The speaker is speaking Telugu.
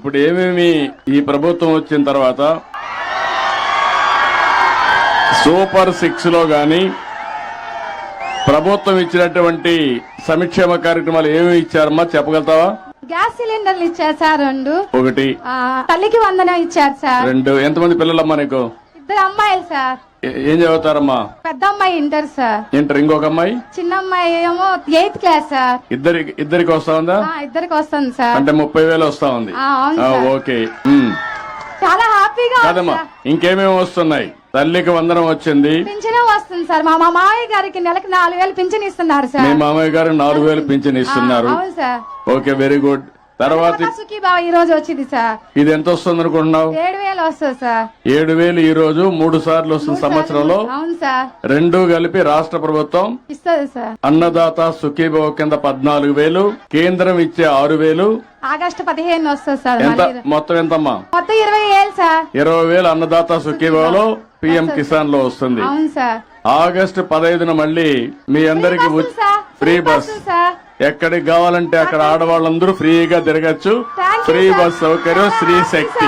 ఇప్పుడు ఏమేమి ఈ ప్రభుత్వం వచ్చిన తర్వాత సూపర్ 6 లో గాని ప్రభుత్వం ఇచ్చినటువంటి సంక్షేమ కార్యక్రమాలు ఏమేమి ఇచ్చారమ్మా చెప్పగలుగుతావా? గ్యాస్ సిలిండర్లు ఇచ్చారు సార్ 2. 1. తల్లికి వందనం ఇచ్చారు సార్ 2. ఎంతమంది పిల్లలమ్మా నీకు? 2 అమ్మాయిలు సార్. ఏం చదువుతారమ్మా? పెద్ద అమ్మాయి ఇంటర్ సార్. ఇంటర్. ఇంకొక అమ్మాయి? చిన్న అమ్మాయి ఏమో 8th క్లాస్ సార్. ఇద్దరికి వస్తా ఉందా? ఇద్దరికి వస్తుంది సార్. అంటే 30,000 వస్తా ఉంది. ఓకే. చాలా హ్యాపీగా కాదమ్మా, ఇంకేమేమి వస్తున్నాయి? తల్లికి వందనం వచ్చింది, పింఛన్ వస్తుంది సార్. మా మామయ్య గారికి నెలకి 4,000 పింఛన్ ఇస్తున్నారు సార్. మీ మామయ్య గారు 4,000 పింఛన్ ఇస్తున్నారు. అవును సార్. Okay, very good. తర్వాత సుఖీబావ ఈ రోజు వచ్చింది సార్. ఇది ఎంత వస్తుంది అనుకుంటున్నావు? 7,000 వస్తుంది సార్. 7,000 ఈ రోజు 3 సార్లు వస్తుంది సంవత్సరంలో. అవును సార్. 2 కలిపి రాష్ట్ర ప్రభుత్వం ఇస్తుంది సార్. అన్నదాత సుఖీభావ కింద 14,000, కేంద్రం ఇచ్చే 6,000. ఆగస్టు 15 వస్తుంది సార్. ఎంత మొత్తం? ఎంతమ్మా? మొత్తం 20,000 సార్. 20,000 అన్నదాత సుఖీభావలో పిఎం కిసాన్ లో వస్తుంది. అవును సార్. ఆగస్టు 15న మళ్ళీ మీ అందరికి ఫ్రీ బస్. ఎక్కడికి కావాలంటే అక్కడ ఆడవాళ్ళందరూ ఫ్రీగా తిరగచ్చు. ఫ్రీ బస్ సౌకర్యం, శ్రీ శక్తి.